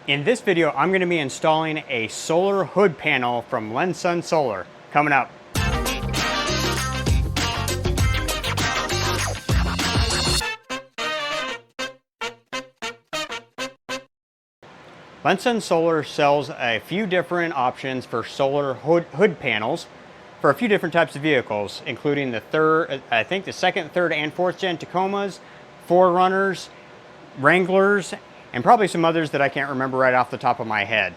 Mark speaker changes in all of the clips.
Speaker 1: In this video, I'm going to be installing a solar hood panel from Lensun Solar. Coming up. Lensun Solar sells a few different options for solar hood panels for a few different types of vehicles, including the second, third, and fourth gen Tacomas, 4Runners, Wranglers, and probably some others that I can't remember right off the top of my head.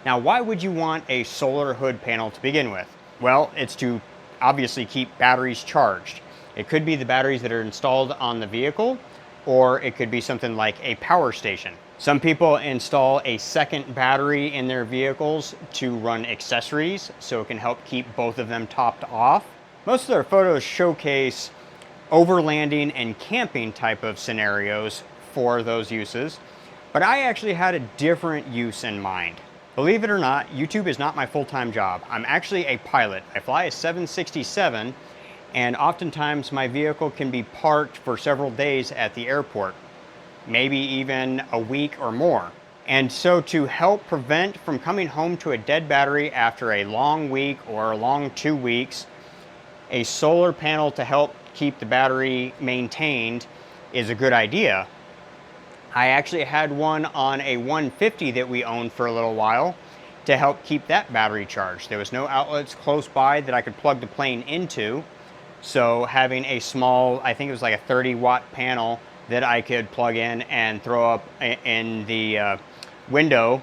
Speaker 1: Now, why would you want a solar hood panel to begin with? Well, it's to obviously keep batteries charged. It could be the batteries that are installed on the vehicle, or it could be something like a power station. Some people install a second battery in their vehicles to run accessories, so it can help keep both of them topped off. Most of their photos showcase overlanding and camping type of scenarios for those uses, but I actually had a different use in mind. Believe it or not, YouTube is not my full-time job. I'm actually a pilot. I fly a 767, and oftentimes my vehicle can be parked for several days at the airport, maybe even a week or more. And so to help prevent from coming home to a dead battery after a long week or a long 2 weeks, a solar panel to help keep the battery maintained is a good idea. I actually had one on a 150 that we owned for a little while to help keep that battery charged. There was no outlets close by that I could plug the plane into, so having a small, I think it was like a 30-watt panel that I could plug in and throw up in the window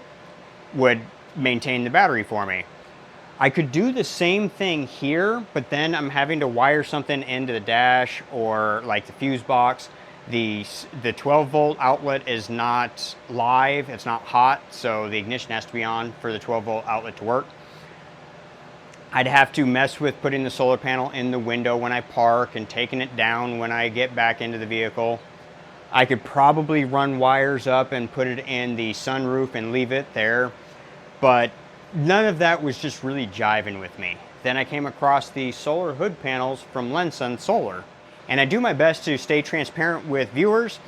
Speaker 1: would maintain the battery for me. I could do the same thing here, but then I'm having to wire something into the dash or like the fuse box. The 12-volt outlet is not live, it's not hot, so the ignition has to be on for the 12-volt outlet to work. I'd have to mess with putting the solar panel in the window when I park and taking it down when I get back into the vehicle. I could probably run wires up and put it in the sunroof and leave it there, but none of that was just really jiving with me. Then I came across the solar hood panels from Lensun Solar. And I do my best to stay transparent with viewers.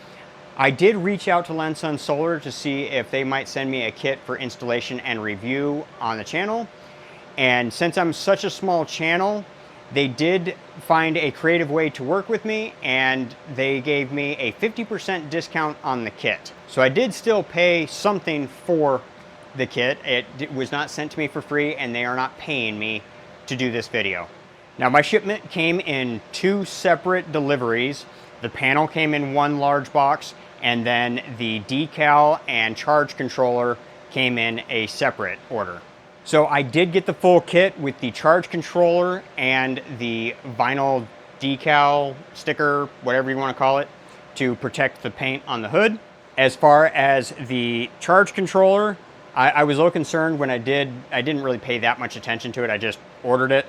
Speaker 1: I did reach out to Lensun Solar to see if they might send me a kit for installation and review on the channel. And since I'm such a small channel, they did find a creative way to work with me, and they gave me a 50% discount on the kit. So I did still pay something for the kit. It was not sent to me for free, and they are not paying me to do this video. Now, my shipment came in 2 separate deliveries. The panel came in 1 large box, and then the decal and charge controller came in a separate order. So I did get the full kit with the charge controller and the vinyl decal sticker, whatever you want to call it, to protect the paint on the hood. As far as the charge controller, I was a little concerned when I didn't really pay that much attention to it. I just ordered it.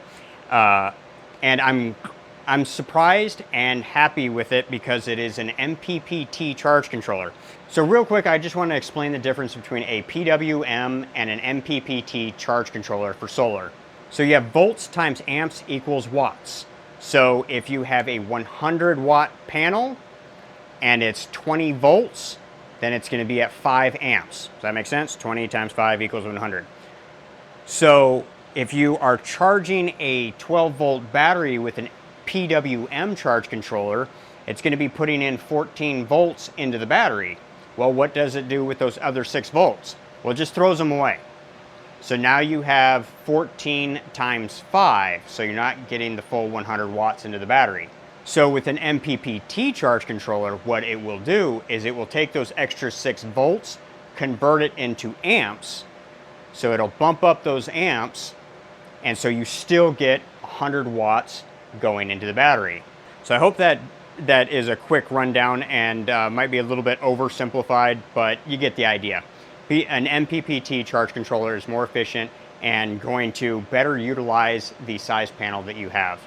Speaker 1: And I'm surprised and happy with it because it is an MPPT charge controller. So real quick, I just want to explain the difference between a PWM and an MPPT charge controller for solar. So you have volts times amps equals watts. So if you have a 100-watt panel and it's 20 volts, then it's going to be at 5 amps. Does that make sense? 20 times 5 equals 100. So if you are charging a 12-volt battery with an PWM charge controller, it's going to be putting in 14 volts into the battery. Well, what does it do with those other 6 volts? Well, it just throws them away. So now you have 14 times 5, so you're not getting the full 100 watts into the battery. So with an MPPT charge controller, what it will do is it will take those extra 6 volts, convert it into amps, so it'll bump up those amps, and so you still get 100 watts going into the battery. So I hope that is a quick rundown and might be a little bit oversimplified, but you get the idea. An MPPT charge controller is more efficient and going to better utilize the size panel that you have.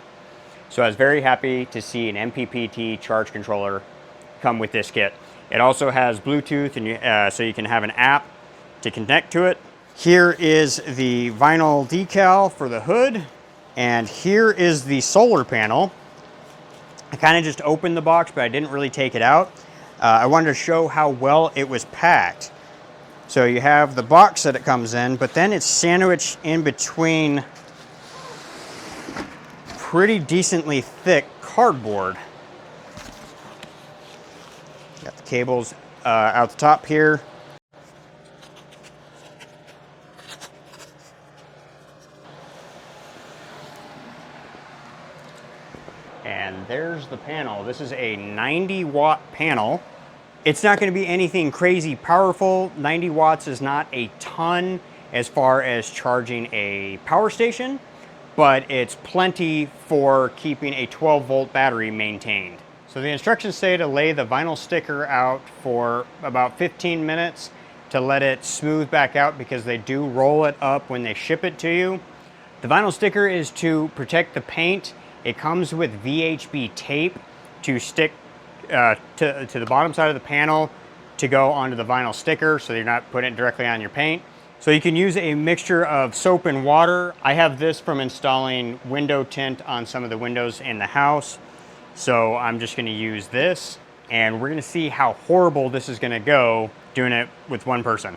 Speaker 1: So I was very happy to see an MPPT charge controller come with this kit. It also has Bluetooth, and so you can have an app to connect to it. Here is the vinyl decal for the hood, and here is the solar panel. I kind of just opened the box, but I didn't really take it out. I wanted to show how well it was packed. So you have the box that it comes in, but then it's sandwiched in between pretty decently thick cardboard. Got the cables out the top here. And there's the panel. This is a 90-watt panel. It's not going to be anything crazy powerful. 90 watts is not a ton as far as charging a power station, but it's plenty for keeping a 12-volt battery maintained. So the instructions say to lay the vinyl sticker out for about 15 minutes to let it smooth back out, because they do roll it up when they ship it to you. The vinyl sticker is to protect the paint. It comes with VHB tape to stick to the bottom side of the panel to go onto the vinyl sticker, so you're not putting it directly on your paint. So you can use a mixture of soap and water. I have this from installing window tint on some of the windows in the house. So I'm just going to use this, and we're going to see how horrible this is going to go doing it with one person.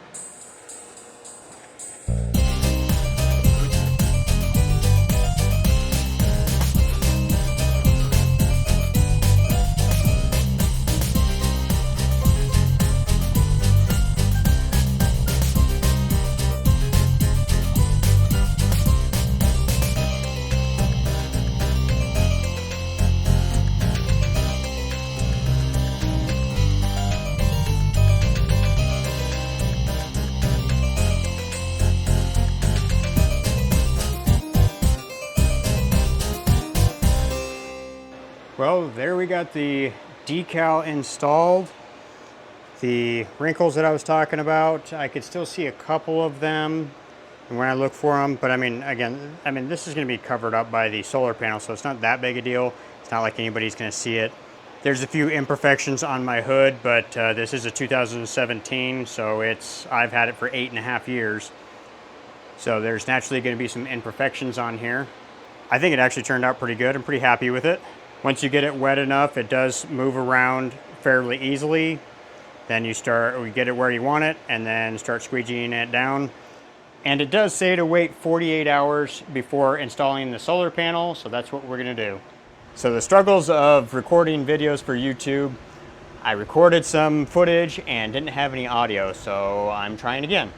Speaker 1: Well, there we got the decal installed. The wrinkles that I was talking about, I could still see a couple of them when I look for them, but again, this is going to be covered up by the solar panel, so it's not that big a deal. It's not like anybody's going to see it. There's a few imperfections on my hood, but this is a 2017, so I've had it for 8.5 years. So there's naturally going to be some imperfections on here. I think it actually turned out pretty good. I'm pretty happy with it. Once you get it wet enough, it does move around fairly easily. Then you get it where you want it, and then start squeegeeing it down. And it does say to wait 48 hours before installing the solar panel, so that's what we're gonna do. So the struggles of recording videos for YouTube, I recorded some footage and didn't have any audio, so I'm trying again.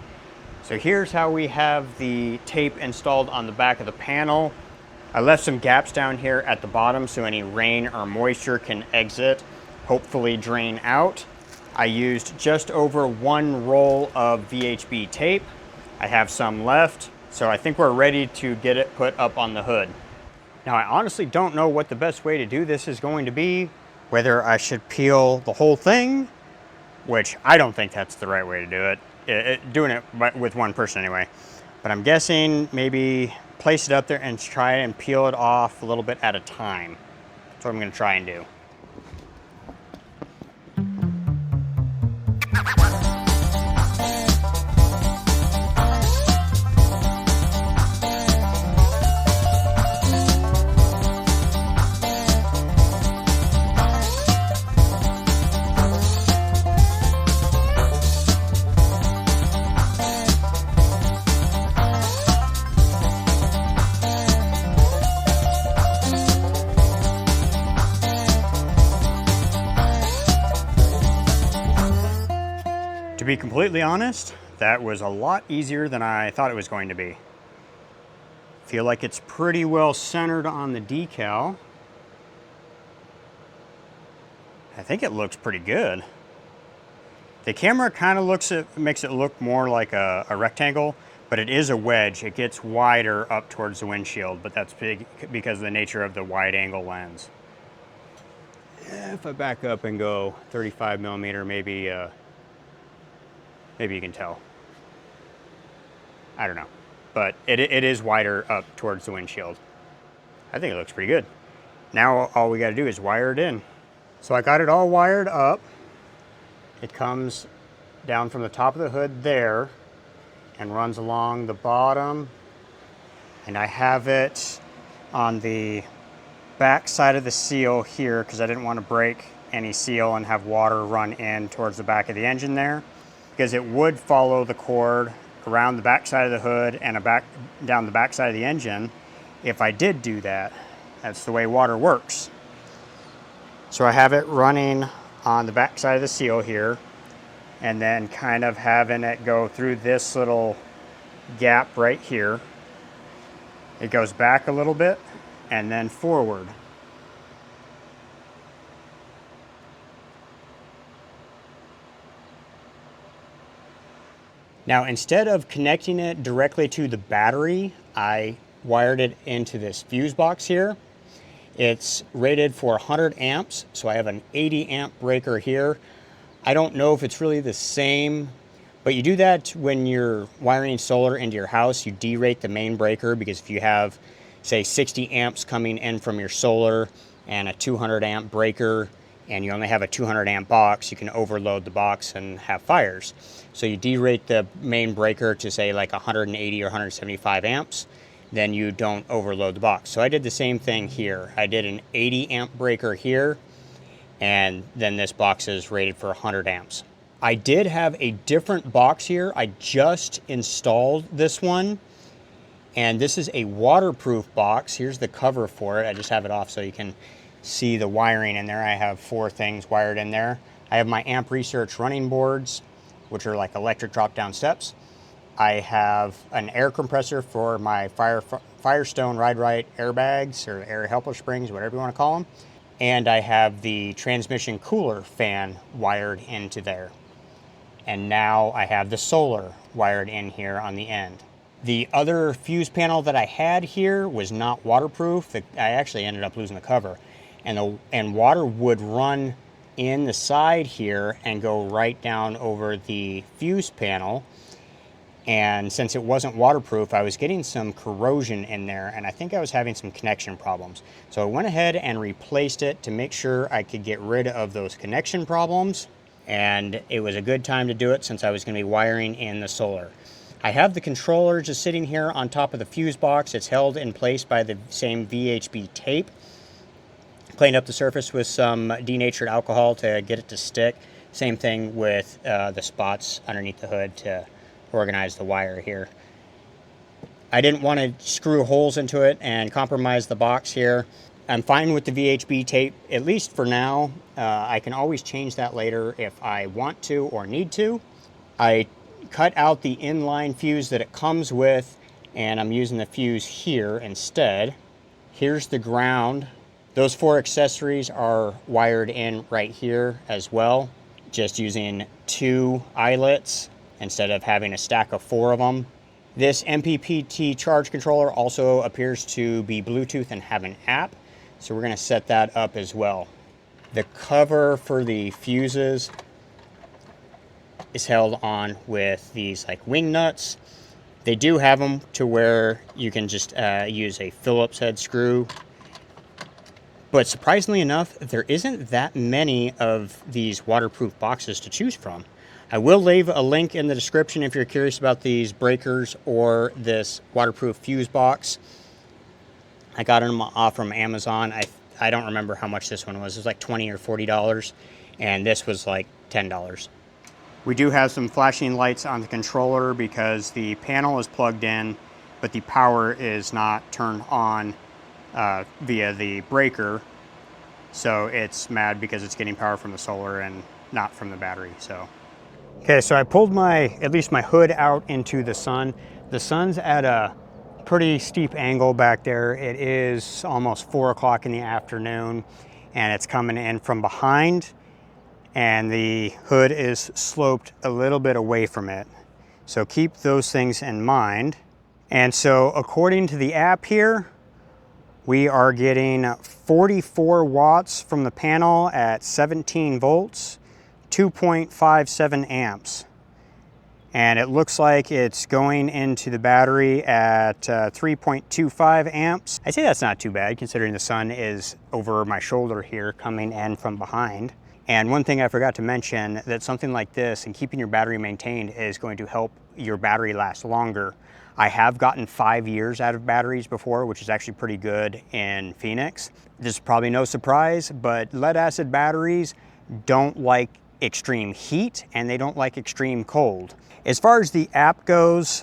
Speaker 1: So here's how we have the tape installed on the back of the panel. I left some gaps down here at the bottom so any rain or moisture can exit, hopefully drain out. I used just over 1 roll of VHB tape. I have some left, so I think we're ready to get it put up on the hood. Now, I honestly don't know what the best way to do this is going to be, whether I should peel the whole thing, which I don't think that's the right way to do it, doing it with one person anyway. But I'm guessing maybe place it up there and try and peel it off a little bit at a time. That's what I'm going to try and do. To be completely honest, that was a lot easier than I thought it was going to be. Feel like it's pretty well centered on the decal. I think it looks pretty good. The camera kind of makes it look more like a rectangle, but it is a wedge. It gets wider up towards the windshield, but that's big because of the nature of the wide angle lens. If I back up and go 35 millimeter, maybe you can tell. I don't know. But it is wider up towards the windshield. I think it looks pretty good. Now all we got to do is wire it in. So I got it all wired up. It comes down from the top of the hood there and runs along the bottom. And I have it on the back side of the seal here because I didn't want to break any seal and have water run in towards the back of the engine there. because it would follow the cord around the back side of the hood and down the back side of the engine if I did do that. That's the way water works. So I have it running on the back side of the seal here, and then kind of having it go through this little gap right here. It goes back a little bit and then forward. Now, instead of connecting it directly to the battery, I wired it into this fuse box here. It's rated for 100 amps, so I have an 80 amp breaker here. I don't know if it's really the same, but you do that when you're wiring solar into your house. You derate the main breaker, because if you have, say, 60 amps coming in from your solar and a 200 amp breaker, and you only have a 200 amp box, you can overload the box and have fires. So you derate the main breaker to, say, like 180 or 175 amps, then you don't overload the box. So I did the same thing here. I did an 80 amp breaker here, and then this box is rated for 100 amps. I did have a different box here. I just installed this one, and this is a waterproof box. Here's the cover for it. I just have it off so you can see the wiring in there. I have 4 things wired in there. I have my Amp Research running boards, which are like electric drop-down steps. I have an air compressor for my Firestone Ride-Right airbags, or air helper springs, whatever you want to call them. And I have the transmission cooler fan wired into there. And now I have the solar wired in here on the end. The other fuse panel that I had here was not waterproof. I actually ended up losing the cover. And water would run in the side here and go right down over the fuse panel. And since it wasn't waterproof, I was getting some corrosion in there, and I think I was having some connection problems. So I went ahead and replaced it to make sure I could get rid of those connection problems. And it was a good time to do it since I was going to be wiring in the solar. I have the controller just sitting here on top of the fuse box. It's held in place by the same VHB tape. Cleaned up the surface with some denatured alcohol to get it to stick. Same thing with the spots underneath the hood to organize the wire here. I didn't want to screw holes into it and compromise the box here. I'm fine with the VHB tape, at least for now. I can always change that later if I want to or need to. I cut out the inline fuse that it comes with, and I'm using the fuse here instead. Here's the ground. Those 4 accessories are wired in right here as well, just using 2 eyelets instead of having a stack of 4 of them. This MPPT charge controller also appears to be Bluetooth and have an app, so we're going to set that up as well. The cover for the fuses is held on with these like wing nuts. They do have them to where you can just use a Phillips head screw. But surprisingly enough, there isn't that many of these waterproof boxes to choose from. I will leave a link in the description if you're curious about these breakers or this waterproof fuse box. I got them off from Amazon. I don't remember how much this one was. It was like $20 or $40, and this was like $10. We do have some flashing lights on the controller because the panel is plugged in, but the power is not turned on via the breaker. So it's mad because it's getting power from the solar and not from the battery. Okay, so I pulled at least my hood out into the sun. The sun's at a pretty steep angle back there. It is almost 4 o'clock in the afternoon, and it's coming in from behind, and the hood is sloped a little bit away from it. So keep those things in mind. And so according to the app here, we are getting 44 watts from the panel at 17 volts, 2.57 amps. And it looks like it's going into the battery at 3.25 amps. I'd say that's not too bad considering the sun is over my shoulder here coming in from behind. And one thing I forgot to mention, that something like this and keeping your battery maintained is going to help your battery last longer. I have gotten 5 years out of batteries before, which is actually pretty good in Phoenix. This is probably no surprise, but lead acid batteries don't like extreme heat and they don't like extreme cold. As far as the app goes,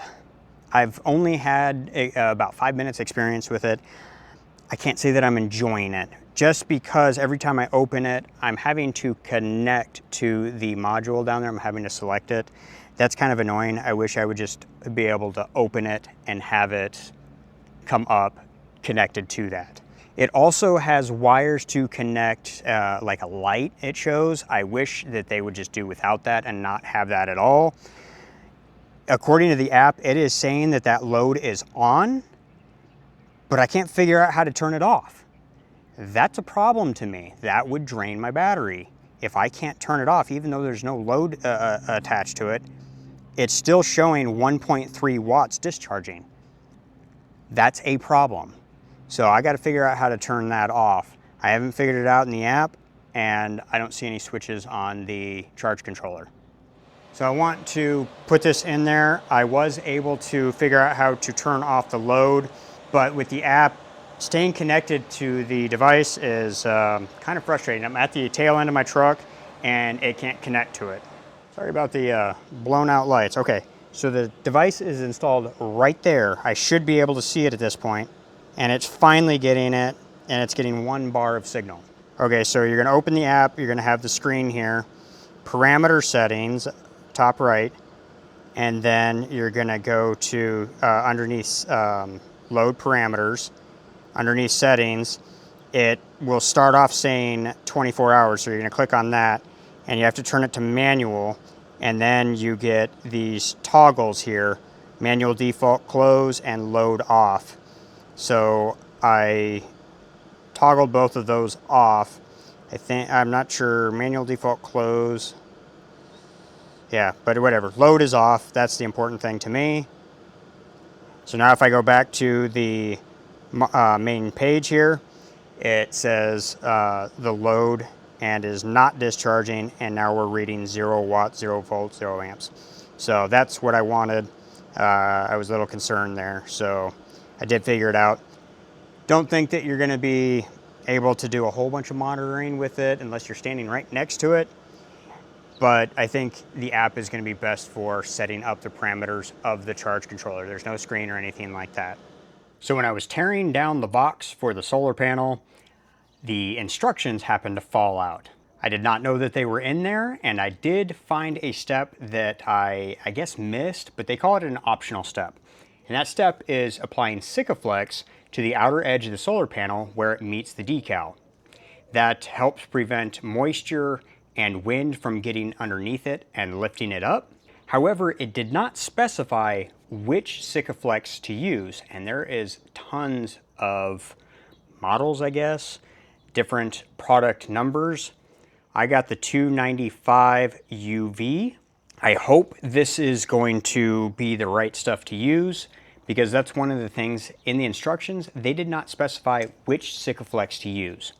Speaker 1: I've only had about 5 minutes experience with it. I can't say that I'm enjoying it, just because every time I open it, I'm having to connect to the module down there. I'm having to select it. That's kind of annoying. I wish I would just be able to open it and have it come up connected to that. It also has wires to connect, like a light it shows. I wish that they would just do without that and not have that at all. According to the app, it is saying that that load is on, but I can't figure out how to turn it off. That's a problem to me. That would drain my battery. If I can't turn it off, even though there's no load attached to it, it's still showing 1.3 watts discharging. That's a problem. So I got to figure out how to turn that off. I haven't figured it out in the app, and I don't see any switches on the charge controller. So I want to put this in there. I was able to figure out how to turn off the load, but with the app, staying connected to the device is kind of frustrating. I'm at the tail end of my truck and it can't connect to it. Sorry about the blown out lights. Okay, so the device is installed right there. I should be able to see it at this point, and it's finally getting it, and it's getting 1 bar of signal. Okay, so you're gonna open the app, you're gonna have the screen here, parameter settings, top right, and then you're gonna go to underneath load parameters, underneath settings. It will start off saying 24 hours, so you're gonna click on that, and you have to turn it to manual, and then you get these toggles here, manual default close and load off. So I toggled both of those off. I'm not sure, manual default close. Yeah, but whatever, load is off. That's the important thing to me. So now if I go back to the main page here, it says the load and is not discharging, and now we're reading 0 watts, 0 volts, 0 amps. So that's what I wanted. I was a little concerned there, so I did figure it out. Don't think that you're gonna be able to do a whole bunch of monitoring with it unless you're standing right next to it. But I think the app is going to be best for setting up the parameters of the charge controller. There's no screen or anything like that. So when I was tearing down the box for the solar panel, the instructions happened to fall out. I did not know that they were in there, and I did find a step that I guess missed, but they call it an optional step. And that step is applying Sikaflex to the outer edge of the solar panel where it meets the decal. That helps prevent moisture and wind from getting underneath it and lifting it up. However, it did not specify which Sikaflex to use, and there is tons of models, I guess, different product numbers. I got the 295 UV. I hope this is going to be the right stuff to use, because that's one of the things in the instructions. They did not specify which Sikaflex to use.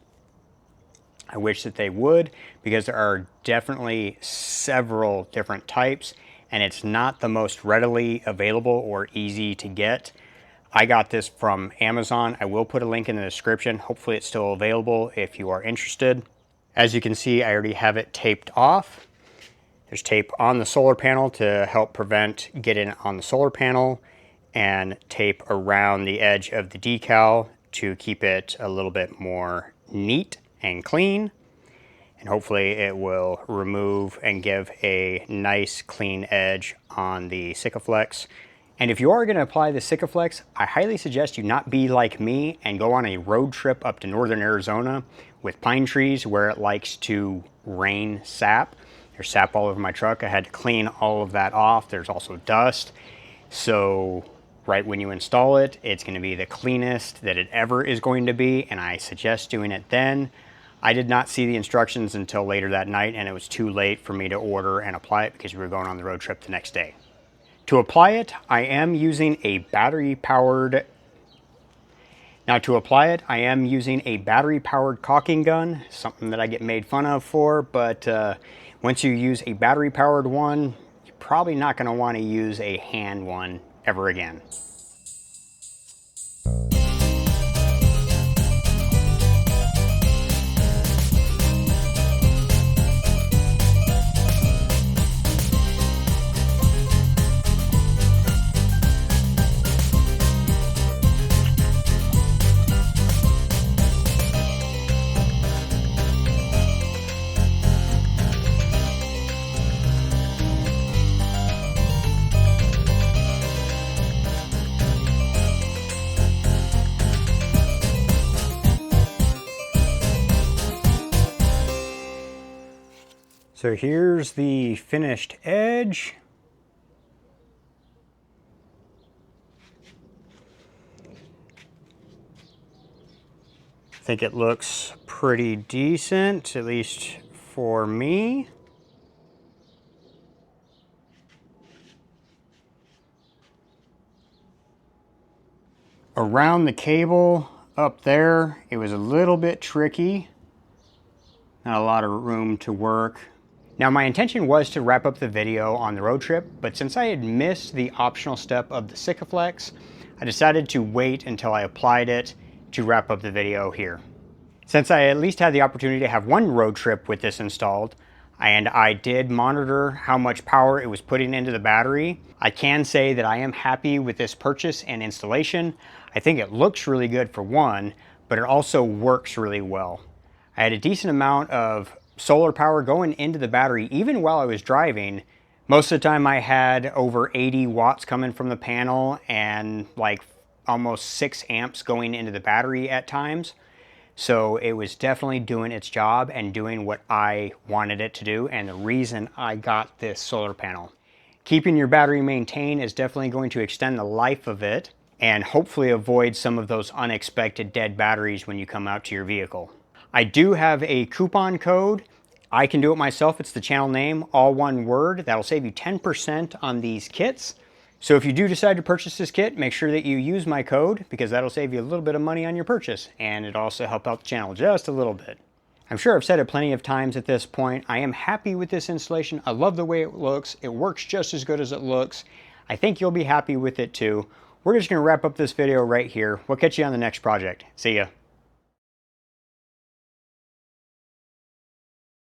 Speaker 1: I wish that they would, because there are definitely several different types, and it's not the most readily available or easy to get. I got this from Amazon. I will put a link in the description. Hopefully it's still available if you are interested. As you can see, I already have it taped off. There's tape on the solar panel to help prevent getting on the solar panel, and tape around the edge of the decal to keep it a little bit more neat and clean, and hopefully it will remove and give a nice clean edge on the Sikaflex. And if you are going to apply the Sikaflex, I highly suggest you not be like me and go on a road trip up to northern Arizona with pine trees where it likes to rain sap. There's sap all over my truck. I had to clean all of that off. There's also dust. So right when you install it, it's going to be the cleanest that it ever is going to be, and I suggest doing it then. I did not see the instructions until later that night, and it was too late for me to order and apply it because we were going on the road trip the next day. To apply it, I am using a battery-powered caulking gun, something that I get made fun of for, but once you use a battery-powered one, you're probably not going to want to use a hand one ever again. So here's the finished edge. I think it looks pretty decent, at least for me. Around the cable up there, it was a little bit tricky. Not a lot of room to work. Now my intention was to wrap up the video on the road trip, but since I had missed the optional step of the Sikaflex, I decided to wait until I applied it to wrap up the video here. Since I at least had the opportunity to have one road trip with this installed, and I did monitor how much power it was putting into the battery, I can say that I am happy with this purchase and installation. I think it looks really good for one, but it also works really well. I had a decent amount of solar power going into the battery even while I was driving. Most of the time I had over 80 watts coming from the panel and like almost 6 amps going into the battery at times. So it was definitely doing its job and doing what I wanted it to do, and the reason I got this solar panel. Keeping your battery maintained is definitely going to extend the life of it and hopefully avoid some of those unexpected dead batteries when you come out to your vehicle. I do have a coupon code. ICanDoItMyself, it's the channel name, all one word. That'll save you 10% on these kits. So if you do decide to purchase this kit, make sure that you use my code, because that'll save you a little bit of money on your purchase, and it'll also help out the channel just a little bit. I'm sure I've said it plenty of times at this point. I am happy with this installation. I love the way it looks. It works just as good as it looks. I think you'll be happy with it too. We're just going to wrap up this video right here. We'll catch you on the next project. See ya.